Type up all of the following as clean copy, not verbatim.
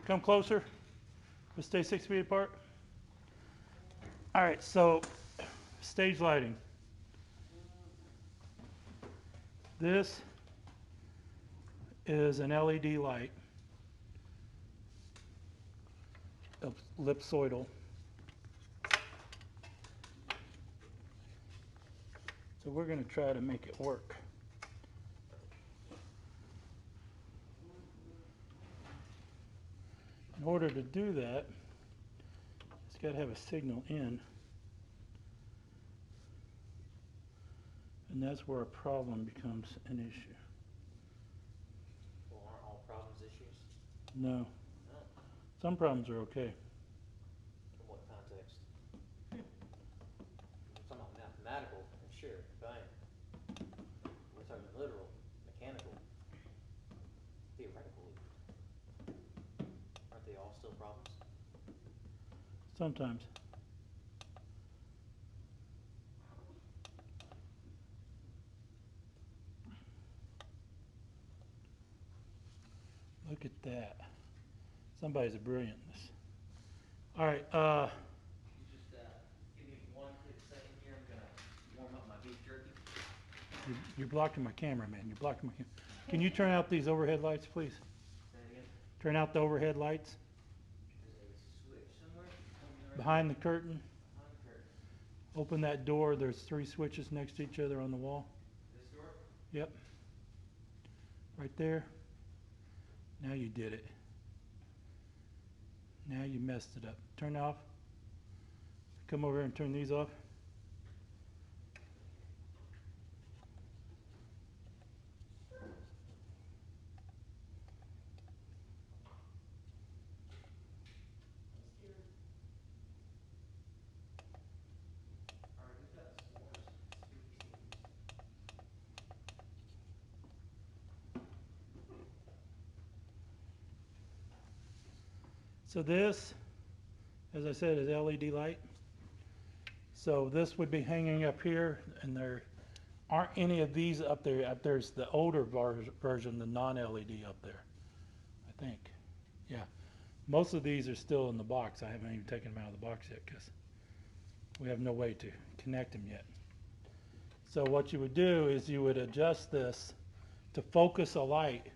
come closer, but stay 6 feet apart. All right, so stage lighting. This is an LED light, ellipsoidal. So we're going to try to make it work. In order to do that, it's got to have a signal in. And that's where a problem becomes an issue. Well, aren't all problems issues? No. No. Some problems are okay. In what context? If we're talking about mathematical, then sure, fine. We're talking literal, mechanical, theoretical. Aren't they all still problems? Sometimes. Look at that. Somebody's brilliant in this. All right. You just give me 1 quick second here. I'm gonna warm up my beef jerky. You're blocking my camera, man. You're blocking my camera. Can you turn out these overhead lights, please? Say it again. Turn out the overhead lights There's a switch somewhere. behind the curtain. Behind the curtain. Open that door. There's 3 switches next to each other on the wall. This door? Yep. Right there. Now you did it. Now you messed it up. Turn it off. Come over here and turn these off. Alright, who's got s'mores? So this, as I said, is LED light. So this would be hanging up here, and there aren't any of these up there. There's the older version, the non-LED up there, I think. Yeah. Most of these are still in the box. I haven't even taken them out of the box yet because we have no way to connect them yet. So what you would do is you would adjust this to focus a light.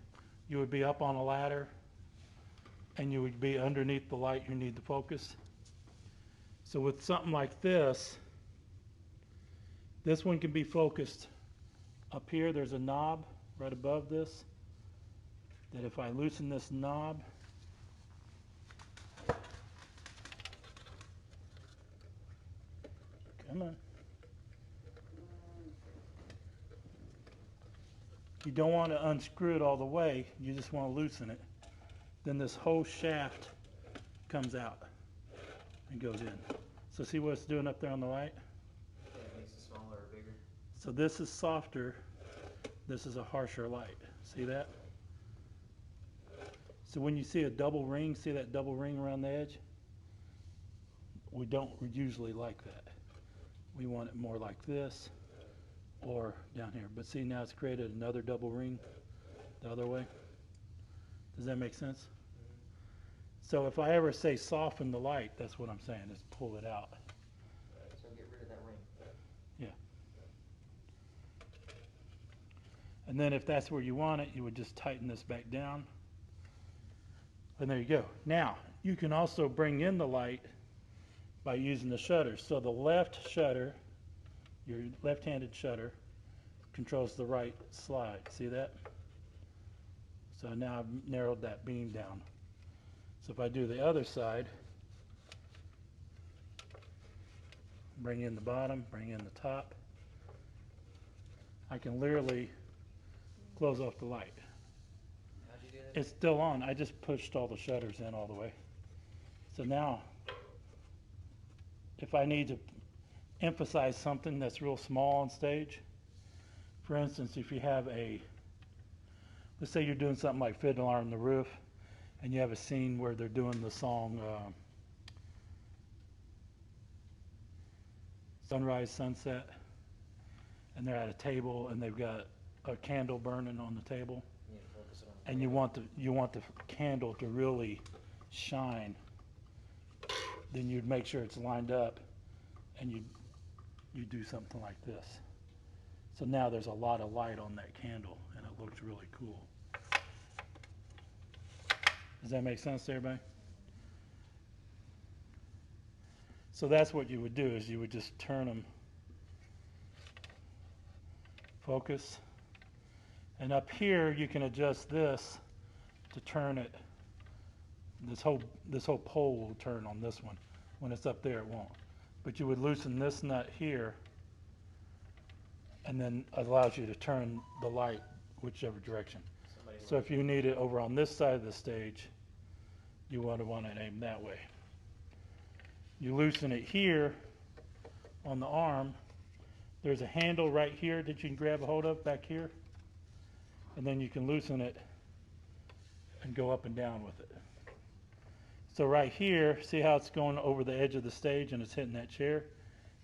You would be up on a ladder, and you would be underneath the light you need to focus. So with something like this one can be focused up here. There's a knob right above this that if I loosen this knob, come on. You don't want to unscrew it all the way. You just want to loosen it. Then this whole shaft comes out and goes in. So see what it's doing up there on the light? Yeah, it makes it smaller or bigger. So this is softer, this is a harsher light. See that? So when you see a double ring, see that double ring around the edge? We don't usually like that. We want it more like this or down here. But see, now it's created another double ring the other way. Does that make sense? So if I ever say soften the light, that's what I'm saying, is pull it out. So get rid of that ring. Yeah. And then if that's where you want it, you would just tighten this back down. And there you go. Now, you can also bring in the light by using the shutters. So the left shutter, your left-handed shutter, controls the right slide. See that? So now I've narrowed that beam down. So if I do the other side, bring in the bottom, bring in the top, I can literally close off the light. How'd you do that? It's still on. I just pushed all the shutters in all the way. So now, if I need to emphasize something that's real small on stage, for instance, if you have let's say you're doing something like Fiddler on the Roof, and you have a scene where they're doing the song Sunrise, Sunset, and they're at a table and they've got a candle burning on the table, You need to focus it on the and you want the candle to really shine, then you'd make sure it's lined up, and you do something like this. So now there's a lot of light on that candle, and it looks really cool. Does that make sense to everybody? So that's what you would do, is you would just turn them, focus, and up here you can adjust this to turn it. This whole pole will turn on this one. When it's up there, it won't. But you would loosen this nut here, and then it allows you to turn the light whichever direction. So if you need it over on this side of the stage, you want it aimed that way. You loosen it here on the arm. There's a handle right here that you can grab a hold of back here, and then you can loosen it and go up and down with it. So right here, see how it's going over the edge of the stage and it's hitting that chair?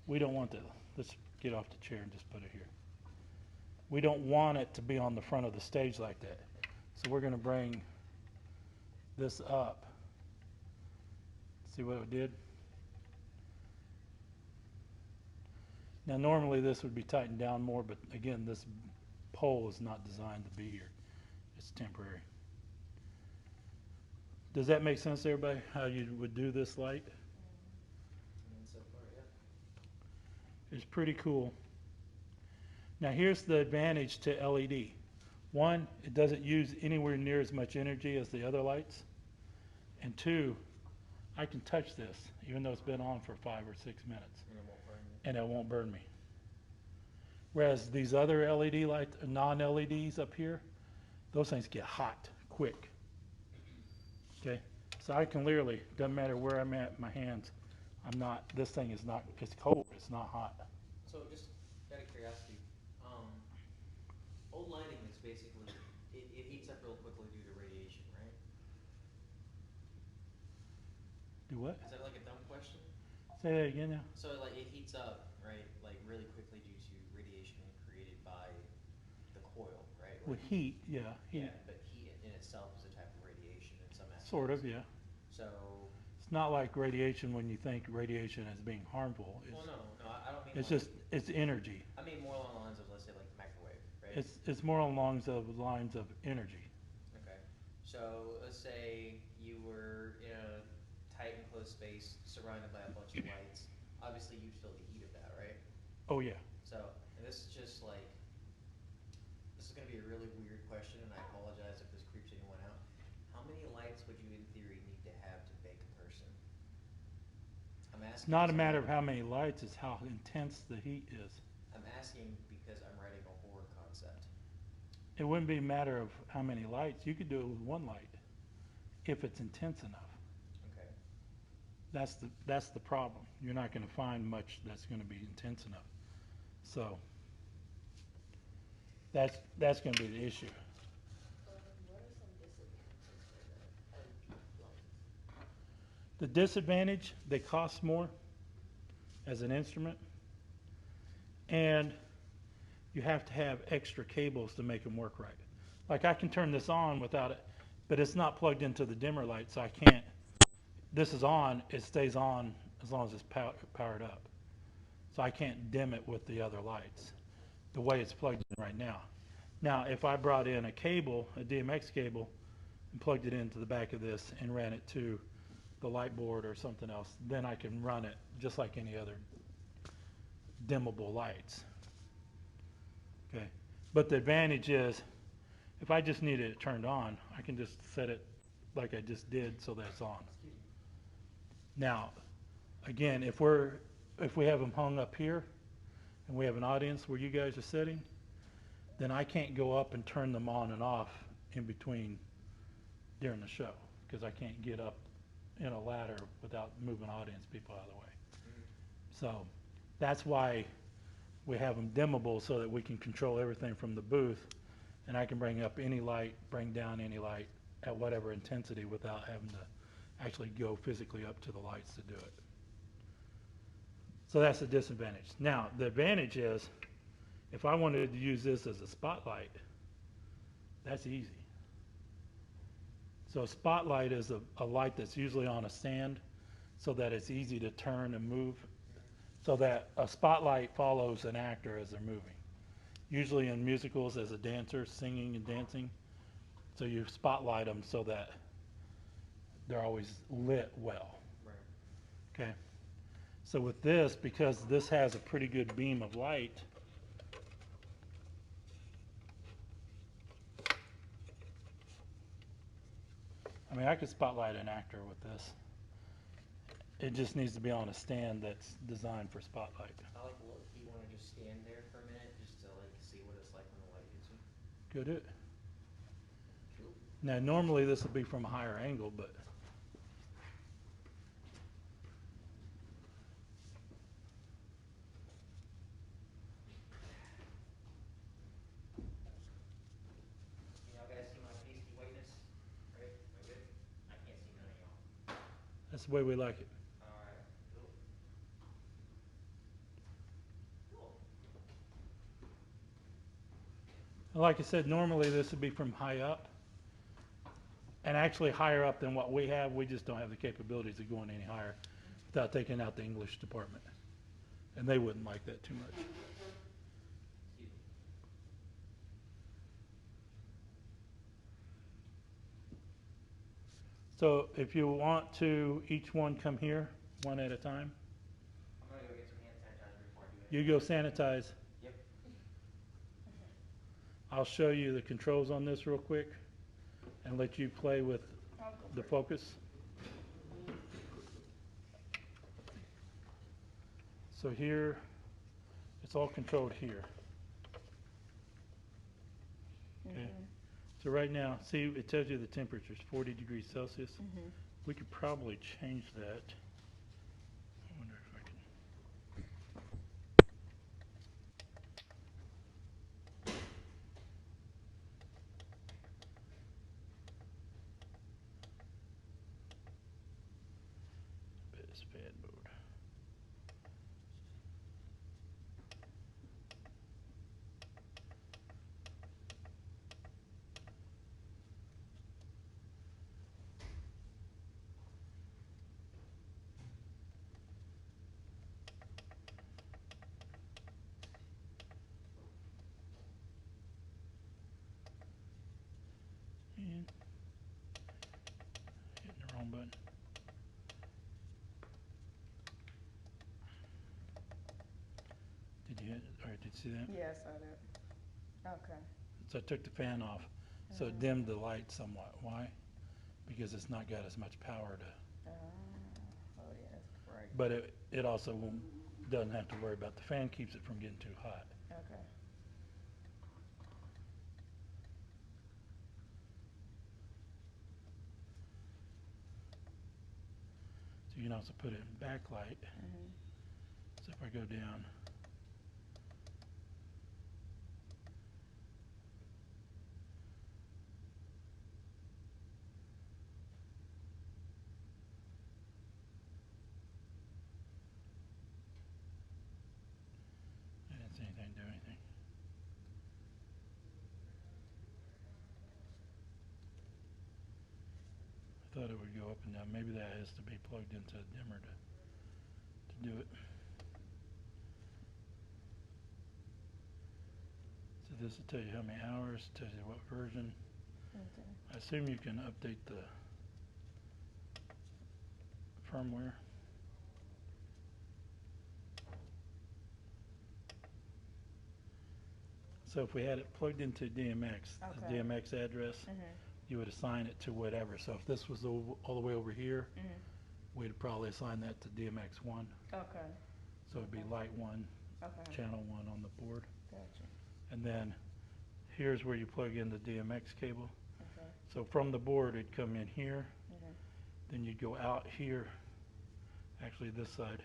We don't want that. Let's get off the chair and just put it here. We don't want it to be on the front of the stage like that. So we're going to bring this up. See what it did? Now normally this would be tightened down more, but again, this pole is not designed to be here. It's temporary. Does that make sense to everybody, how you would do this light? So far, yeah. It's pretty cool. Now here's the advantage to LED. One, it doesn't use anywhere near as much energy as the other lights. And two, I can touch this even though it's been on for 5 or 6 minutes. And it won't burn me. Whereas these other LED lights, non-LEDs up here, those things get hot quick. Okay, so I can literally, doesn't matter where I'm at, my hands, this thing is not, it's cold, it's not hot. So just out of curiosity, old lighting is basically, it heats up real quickly due to radiation, right? Do what? Is that like a dumb question? Say that again now. So like it heats up, right, like really quickly due to radiation created by the coil, right? Or With heat, yeah. Yeah, but heat in itself is a type of radiation in some aspects. Sort of, yeah. So. It's not like radiation when you think radiation as being harmful. Well, no, I don't mean. It's like, just, it's energy. I mean more along the lines of, let's say, like microwave, right? It's more along the lines of energy. Okay. So let's say you were in a tight enclosed space surrounded by a bunch of lights. Obviously, you'd feel the heat of that, right? Oh yeah. So, and this is just like, this is going to be a really weird question, and I apologize if this creeps anyone out. How many lights would you, in theory, need to have to bake a person? I'm asking. It's not a matter of how many lights, it's how intense the heat is. I'm asking because I'm writing a horror concept. It wouldn't be a matter of how many lights. You could do it with one light if it's intense enough. Okay. That's the problem. You're not going to find much that's going to be intense enough. So that's going to be the issue. What are some disadvantages for the LED lights? The disadvantage, they cost more as an instrument, and you have to have extra cables to make them work right. Like I can turn this on without it, but it's not plugged into the dimmer light, so I can't. This is on, it stays on as long as it's powered up. So I can't dim it with the other lights the way it's plugged in right now. Now, if I brought in a cable, a DMX cable, and plugged it into the back of this and ran it to the light board or something else, then I can run it just like any other dimmable lights. Okay, but the advantage is if I just needed it turned on, I can just set it like I just did so that it's on. Now, again, if we have them hung up here and we have an audience where you guys are sitting, then I can't go up and turn them on and off in between during the show because I can't get up in a ladder without moving audience people out of the way. So that's why we have them dimmable so that we can control everything from the booth, and I can bring up any light, bring down any light at whatever intensity without having to actually go physically up to the lights to do it. So that's the disadvantage. Now, the advantage is if I wanted to use this as a spotlight, that's easy. So a spotlight is a light that's usually on a stand so that it's easy to turn and move, so that a spotlight follows an actor as they're moving. Usually in musicals as a dancer, singing and dancing, so you spotlight them so that they're always lit well. Right. Okay. So with this, because this has a pretty good beam of light, I mean, I could spotlight an actor with this. It just needs to be on a stand that's designed for spotlight. I like, well, if you wanna just stand there for a minute, just to like see what it's like when the light hits you. Could it? Cool. Now, normally this would be from a higher angle, but Can y'all guys see my pasty whiteness? Right? Am I good? I can't see none of y'all. that's the way we like it. Alright, cool. Cool. And like I said, normally this would be from high up. And actually higher up than what we have. We just don't have the capabilities of going any higher without taking out the English department. And they wouldn't like that too much. Excuse me. So if you want to, each one come here, one at a time. I'm gonna go get some hand sanitizer before I do it. You go sanitize. Yep. I'll show you the controls on this real quick and let you play with I'll go the first. focus. So here, it's all controlled here. Okay. Mhm. So right now, see, it tells you the temperature is 40 degrees Celsius. Mhm. We could probably change that. I wonder if I can. Best fan mode. And hitting the wrong button. Did you hit, all right, did you see that? Yeah, I saw that. Okay. So I took the fan off, so it dimmed the light somewhat. Why? Because it's not got as much power to, Oh, yeah, right. but it also doesn't have to worry about, the fan keeps it from getting too hot. Okay. So you can also put it in backlight. Mhm. So if I go down, I didn't see anything do anything. I thought it would go up and down. Maybe that has to be plugged into a dimmer to do it. So this will tell you how many hours, tells you what version. Okay. I assume you can update the firmware. So if we had it plugged into DMX, the Okay. DMX address, Mhm. you would assign it to whatever. So if this was all the way over here, Mhm. we'd probably assign that to DMX 1. Okay. So it'd be Okay. light 1, Okay. channel 1 on the board. Gotcha. And then here's where you plug in the DMX cable. Okay. So from the board, it'd come in here, Mhm. then you'd go out here, actually this side.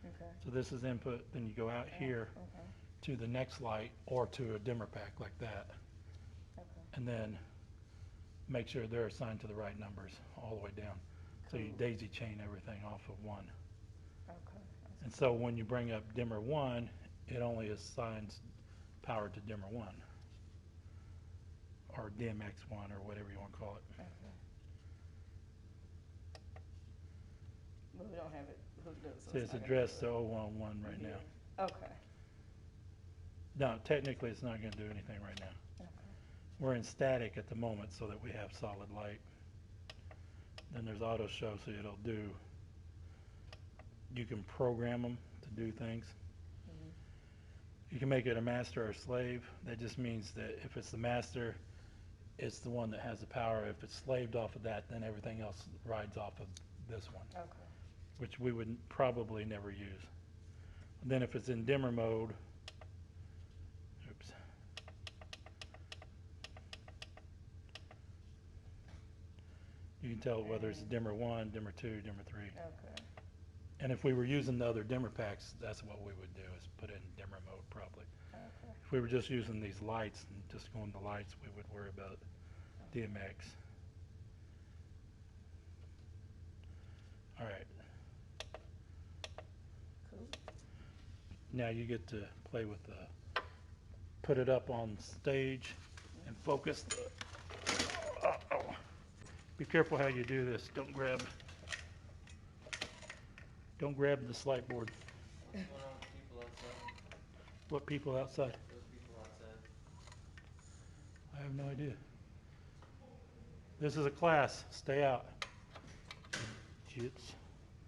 Okay. So this is input, then you go out here Okay. to the next light or to a dimmer pack like that. Okay. And then make sure they're assigned to the right numbers all the way down. So you Cool. daisy chain everything off of 1. Okay. And so when you bring up dimmer 1, it only assigns power to dimmer 1 or DMX 1 or whatever you want to call it. Okay. But we don't have it hooked up, so See, it's it's not gonna addressed to do 011 right it. now. Yeah. Okay, No, technically, it's not gonna do anything right now. okay. We're in static at the moment so that we have solid light. Then there's auto show, so it'll do, you can program them to do things. Mhm. You can make it a master or slave. That just means that if it's the master, it's the one that has the power. If it's slaved off of that, then everything else rides off of this one, Okay. which we would probably never use. And then if it's in dimmer mode, oops. You can tell whether it's dimmer 1, dimmer 2, dimmer 3. Okay. And if we were using the other dimmer packs, that's what we would do, is put in dimmer mode probably. Okay. If we were just using these lights and just going to lights, we would worry about DMX. All right, Cool. now you get to play with the, put it up on stage and focus the, uh-oh. Be careful how you do this. Don't grab the slide board. What's going on with people outside? What people outside? Those people outside. I have no idea. This is a class. Stay out. Jits.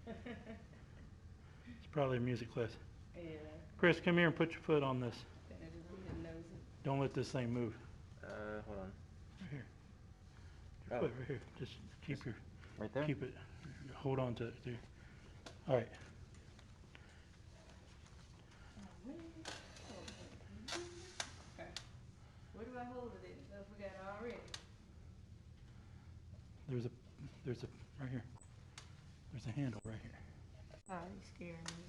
It's probably a music class. Yeah, Chris, come here and put your foot on this. that is being nosy. Don't let this thing move. Hold on. Right here. Your foot right here. Just keep your, Right there? keep it, hold on to it. There. All right. Okay. Where do I hold it in? I forgot already. There's a, right here. There's a handle right here. Oh, you scaring me.